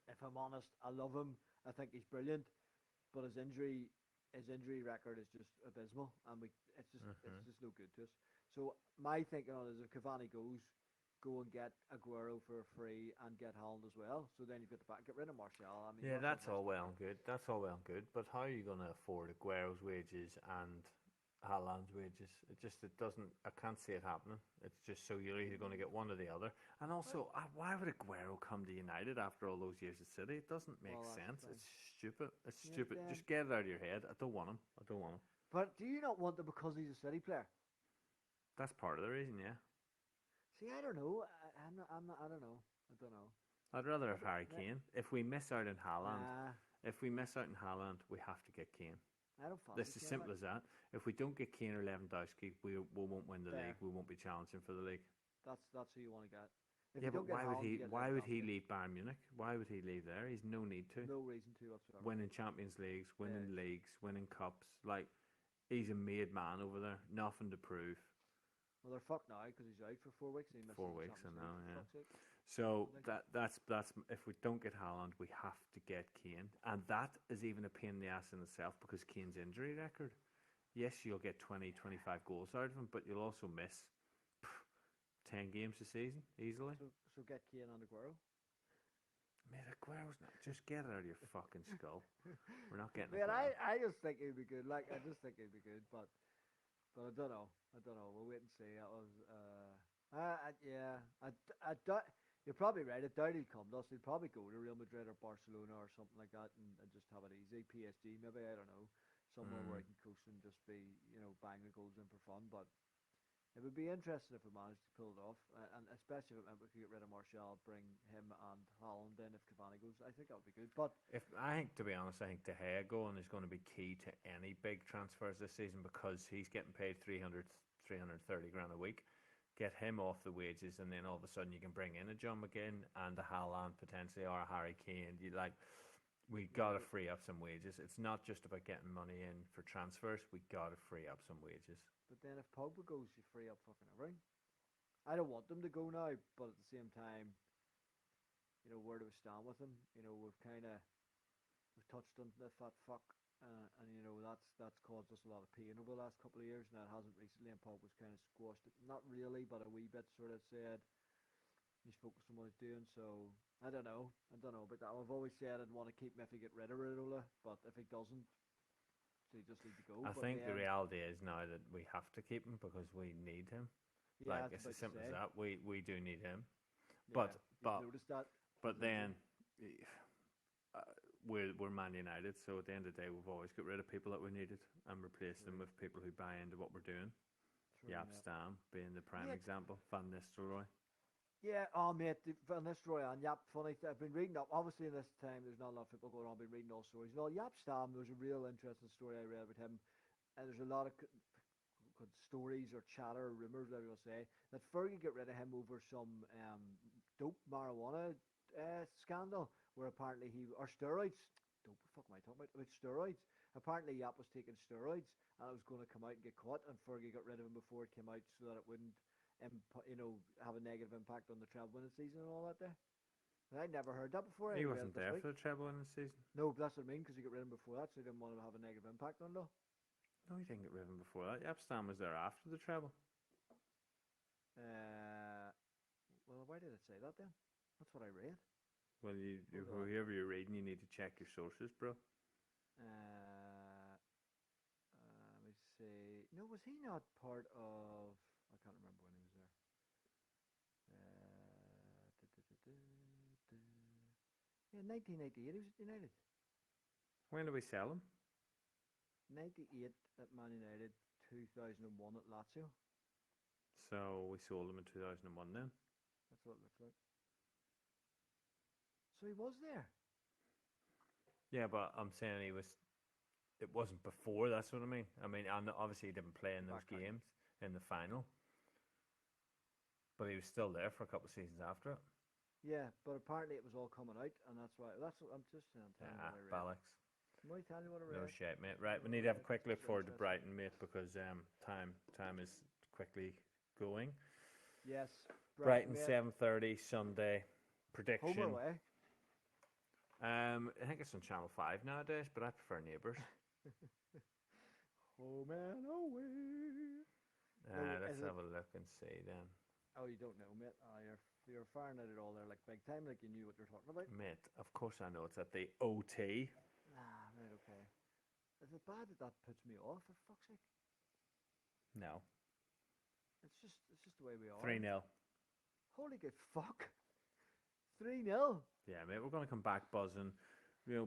if I'm honest, I love him. I think he's brilliant, but his injury record is just abysmal, and it's Hmm. just no good to us. So my thinking on it is if Cavani goes, go and get Aguero for free and get Holland as well. So then you've got the back. Get rid of Martial. I mean, Yeah, worth a that's nice all well backer. and good. That's all well and good. But how are you going to afford Aguero's wages and Haaland's wages? It doesn't. I can't see it happening. It's just so you're either going to get one or the other. And also, why would Aguero come to United after all those years at City? It doesn't make Well, that's the sense. thing. It's stupid. It's Yeah, stupid. then. Just get it out of your head. I don't want him. I don't want him. But do you not want him because he's a City player? That's part of the reason. Yeah. See, I don't know. I'm not. I'm not. I don't know. I don't know. I'd rather I have Harry don't, Kane. If we miss out in Haaland, nah, if we miss out in Haaland, we have to get Kane. I don't fancy That's as Kane. Like simple as that. If we don't get Kane or Lewandowski, we won't win the there, league. We won't be challenging for the league. that's who you want to get. If Yeah, you but don't get Holland, you get why would he Lewandowski. leave Bayern Munich? Why would he leave there? He's no need to. No reason to whatsoever. Winning Champions Leagues, Yeah. winning leagues, winning cups. Like he's a made man over there. Nothing to prove. Well, they're fucked now because he's out for 4 weeks and he misses 4 the weeks, I Champions League. know. For Yeah. fuck's sake. So Like, that's if we don't get Haaland, we have to get Kane, and that is even a pain in the ass in itself because Kane's injury record. Yes, you'll get 20, 25 goals out of him, but you'll also miss 10 games a season easily. so get Kane and Aguero. Mate, Aguero's not. Just get it out of your fucking skull. We're not getting Man, Aguero. I just think he'd be good. Like I just think he'd be good, but I don't know. I don't know. We'll wait and see. That was yeah. I doubt. You're probably right. I doubt he'd come to us. He'd probably go to Real Madrid or Barcelona or something like that, and just have it easy. PSG, maybe, I don't know, somewhere where Mm. he can coast and just be bang the goals in for fun. But it would be interesting if we managed to pull it off, and especially if it meant we could get rid of Martial, bring him and Holland in if Cavani goes. I think that would be good. But If I think, to be honest, I think De Gea going is going to be key to any big transfers this season because he's getting paid 330 grand a week. Get him off the wages, and then all of a sudden you can bring in a John McGinn and a Haaland potentially or a Harry Kane. You like We You got to know, free up some wages. It's not just about getting money in for transfers. We got to free up some wages. but then if Pogba goes, you free up fucking everything. I don't want them to go now, but at the same time, where do we stand with him? We've touched on the fat fuck, and that's caused us a lot of pain over the last couple of years. Now it hasn't recently, and Pogba's kind of squashed it. Not really, but a wee bit sort of said he's focused on what he's doing. So I don't know. I don't know about that. I've always said I'd want to keep him if he get rid of Raiola, but if he doesn't, so he just need to go. I But think the then, reality is now that we have to keep him because we need him. yeah, Like I was it's as about to simple as say, that. We do need him. yeah, But you've but noticed that. but He's injured. then uh, we're Man United, so at the end of the day, we've always got rid of people that we needed and replaced them True, with people who buy into what we're doing. true, Yap mate. Stam being the prime Mate, example. Van Nistelrooy. yeah, oh mate, Van Nistelrooy and Yap, funny, I've been reading up, obviously in this time there's not a lot of football going on, I've been reading all stories. Yap Stam, there was a real interesting story I read about him, and there's a lot of stories or chatter or rumours, whatever you want to say, that Fergie got rid of him over some dope marijuana scandal, where apparently or steroids, dope, what the fuck am I talking about steroids. Apparently Yap was taking steroids, and it was going to come out and get caught, and Fergie got rid of him before it came out so that it wouldn't have a negative impact on the treble winning season and all that there. I never heard that before. I He only read wasn't it this there week. for the treble winning season. No, but that's what I mean, because he got rid of him before that, so he didn't want to have a negative impact on it. No, he didn't get rid of him before that. Yap Stam was there after the treble. Uh, well, why did it say that then? That's what I read. Well, Hold on. whoever you're reading, you need to check your sources, bro. Let me see. No, was he not part of? I can't remember when he was there. Yeah, 1998 he was at United. When did we sell him? 98 at Man United, 2001 at Lazio. So we sold him in 2001 then. That's what it looks like. So he was there. Yeah, but I'm saying it wasn't before, that's what I mean. I mean, and obviously he didn't play in those Backtrack. games in the final. But he was still there for a couple of seasons after it. Yeah, but apparently it was all coming out, and that's why. That's what I'm just telling you what I read. Bollocks. Can I tell you what I No read? shit, mate. Right, we need to have a quick look forward to Brighton, mate, because time is quickly going. Yes, Brighton, mate. 7:30 Sunday. Prediction. Home or away? I think it's on Channel 5 nowadays, but I prefer Neighbours. Home and away. Let's have a look and see then. Oh, you don't know, mate. You're firing at it all there like big time, like you knew what you're talking about. Mate, of course I know it's at the OT. Ah, right, okay. Is it bad that puts me off? For fuck's sake. No. It's just the way we are. 3-0. Holy good fuck. 3-0. Yeah, mate, we're going to come back buzzing.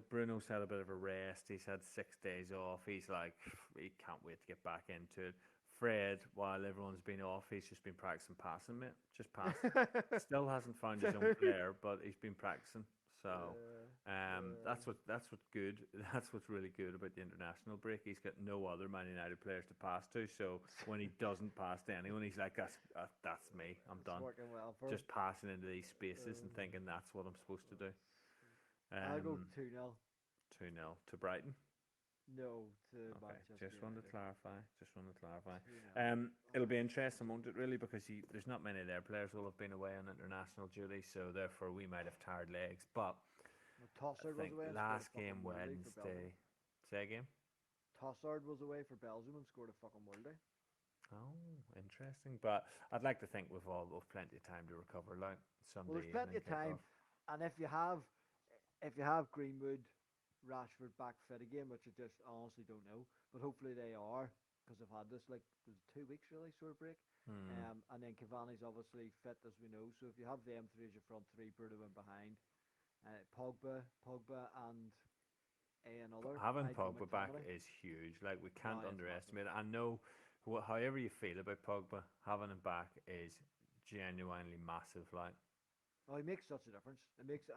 Bruno's had a bit of a rest. He's had 6 days off. He's like, he can't wait to get back into it. Fred, while everyone's been off, he's just been practicing passing, mate. Just passing. Still hasn't found his own player, but he's been practicing. So that's what's good. That's what's really good about the international break. He's got no other Man United players to pass to. So when he doesn't pass to anyone, he's like, that's me. I'm done. Working well for Just passing into these spaces and thinking that's what I'm supposed to do. I'll go 2-0. 2-0 to Brighton. No, to Okay, Manchester just wanted to United. clarify. 2-0. It'll be interesting, won't it? Really, because there's not many of their players will have been away on international duty, so therefore we might have tired legs. But Well, I Tossard was think away and last scored a game fucking worldie for Wednesday. Belgium. Say again. Tossard was away for Belgium and scored a fucking worldie. Oh, interesting. But I'd like to think we've plenty of time to recover. Like Sunday. Well, there's plenty of time, and if you have Greenwood, Rashford back fit again, which I just honestly don't know, but hopefully they are, because they've had this 2 weeks really sort of break. And then Cavani's obviously fit, as we know. So if you have them three as your front three, Bruno in behind, Pogba, and another. Having Pogba back is huge. Like we can't underestimate it. I know, however you feel about Pogba, having him back is genuinely massive. Like, oh, he makes such a difference. And it's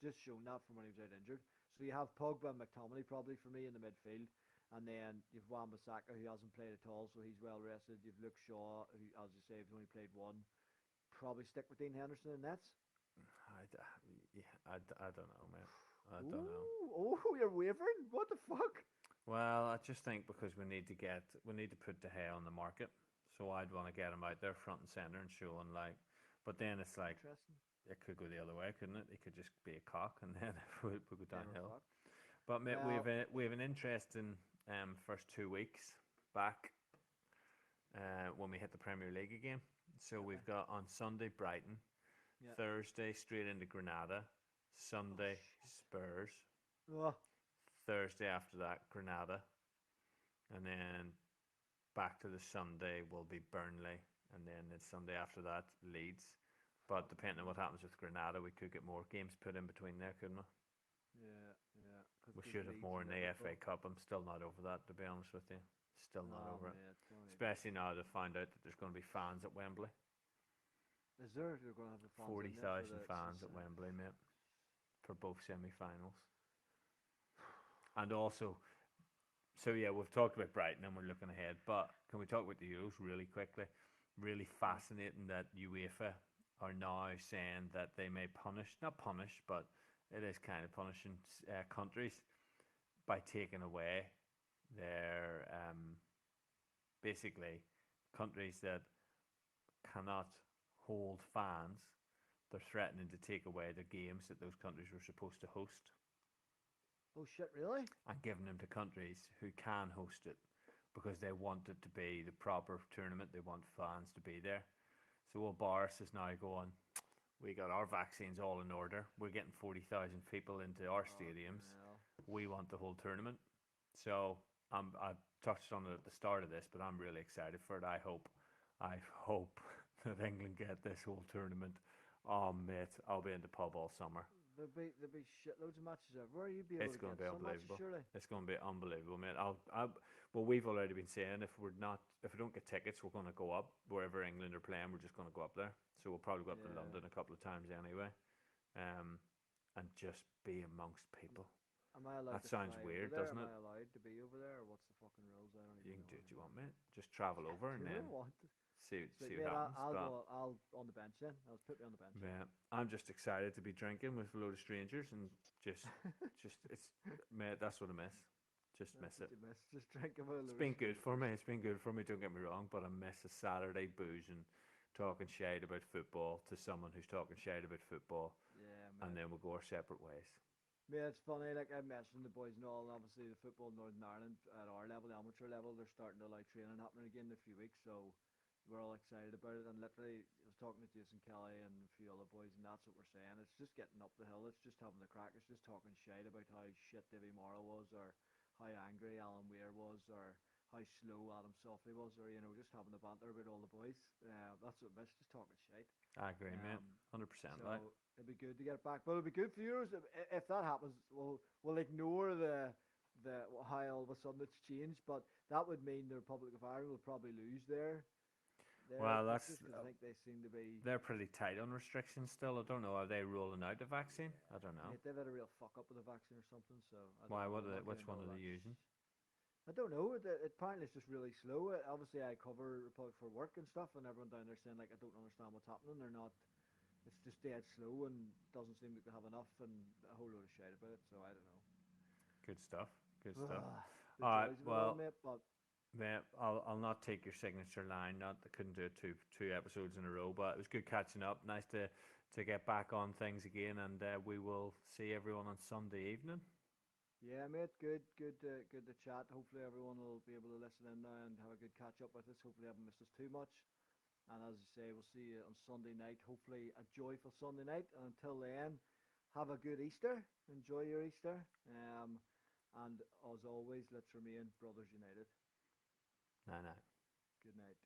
just shown that from when he was out injured. So you have Pogba and McTominay probably for me in the midfield. And then you've Wan-Bissaka, who hasn't played at all, so he's well rested. You've Luke Shaw, who, as you say, has only played one. Probably stick with Dean Henderson in nets. I don't know, man. I don't know. you're wavering. What the fuck? Well, I just think because we need to put De Gea on the market, so I'd want to get him out there front and center and showing like. But then it's like Interesting. it could go the other way, couldn't it? He could just be a cock, and then we go Then we're downhill. fucked. But mate, Well, we have an interesting first 2 weeks back when we hit the Premier League again. So okay. we've got on Sunday Brighton, Yeah. Thursday straight into Granada, Oh Sunday shit. Spurs, Oh, Thursday after that Granada, and then back to the Sunday will be Burnley, and then the Sunday after that Leeds. But depending on what happens with Granada, we could get more games put in between there, couldn't we? yeah, yeah. We Because should have Leeds more and in the Liverpool. FA Cup. I'm still not over that, to be honest with you. Still not Oh over it. mate, don't even. Especially now they found out that there's going to be fans at Wembley. Is there? You're going to have the fans in there for 40,000 the fans at Wembley, mate, for both semi-finals. And also, so yeah, we've talked about Brighton and we're looking ahead, but can we talk about the Euros really quickly? Really fascinating that UEFA are now saying that they may punish, not punish, but it is kind of punishing countries by taking away their basically countries that cannot hold fans. They're threatening to take away the games that those countries were supposed to host Oh shit! Really? and giving them to countries who can host it because they want it to be the proper tournament. They want fans to be there. So old Boris is now going, we got our vaccines all in order. We're getting 40,000 people into our Fucking stadiums. hell. We want the whole tournament. So I touched on it at the start of this, but I'm really excited for it. I hope that England get this whole tournament. Oh, mate, I'll be in the pub all summer. There'll be shitloads of matches everywhere. You'd be able It's to going get to be some matches, unbelievable. surely. It's going to be unbelievable, mate. Well, we've already been saying if we don't get tickets, we're going to go up wherever England are playing. We're just going to go up there. So we'll probably go up to Yeah. London a couple of times anyway, and just be amongst people. Am I allowed That to sounds fly over weird, there? doesn't Am it? I allowed to be over there? Or what's the fucking rules? I don't You even can know do what you anymore. want, mate. Just travel over and Do then I want? see Sweet, what mate. happens. I'll But go. I'll on the bench then. I'll put me on the bench. yeah, I'm just excited to be drinking with a load of strangers and just it's mate. That's what I miss. Just That's miss what it. you miss. Just drinking with a It's load of been good for strangers. me. It's been good for me. Don't get me wrong, but I miss a Saturday boozing, talking shite about football to someone who's talking shite about football, Yeah, and mate. then we'll go our separate ways. Yeah, it's funny. Like I mentioned, the boys and all, and obviously the football in Northern Ireland at our level, the amateur level, they're starting to allow training happening again in a few weeks. So we're all excited about it. And literally, I was talking to Jason Kelly and a few other boys, and that's what we're saying. It's just getting up the hill. It's just having the crack. It's just talking shite about how shit Davy Morrow was, or how angry Alan Weir was, or how slow Adam Softly was, or just having the banter about all the boys. That's what I miss. Just talking shite. I agree, mate. Um, 100%. Like, so it'd be good to get it back, but it'll be good for you if that happens. We'll ignore the how all of a sudden it's changed, but that would mean the Republic of Ireland will probably lose their well, that's fixtures because I think they seem to be. they're pretty tight on restrictions still. I don't know. Are they rolling out the vaccine? I don't know. Mate, they've had a real fuck up with the vaccine or something, so I don't Why? know. What? I'm not Which getting one into are all they that. using? I don't know. Apparently, it's just really slow. Obviously, I cover Republic for work and stuff, and everyone down there saying like I don't understand what's happening. They're not. It's just dead slow and doesn't seem like they have enough, and a whole load of shit about it. So I don't know. Good stuff. Good stuff. The All right. joys of it all, Well, mate. But mate, I'll not take your signature line. Not I couldn't do it two episodes in a row, but it was good catching up. Nice to get back on things again, and we will see everyone on Sunday evening. yeah, mate, good to chat. Hopefully, everyone will be able to listen in now and have a good catch up with us. Hopefully, I haven't missed us too much. And as I say, we'll see you on Sunday night. Hopefully, a joyful Sunday night. And until then, have a good Easter. Enjoy your Easter. And as always, let's remain brothers united. No, no. Good night.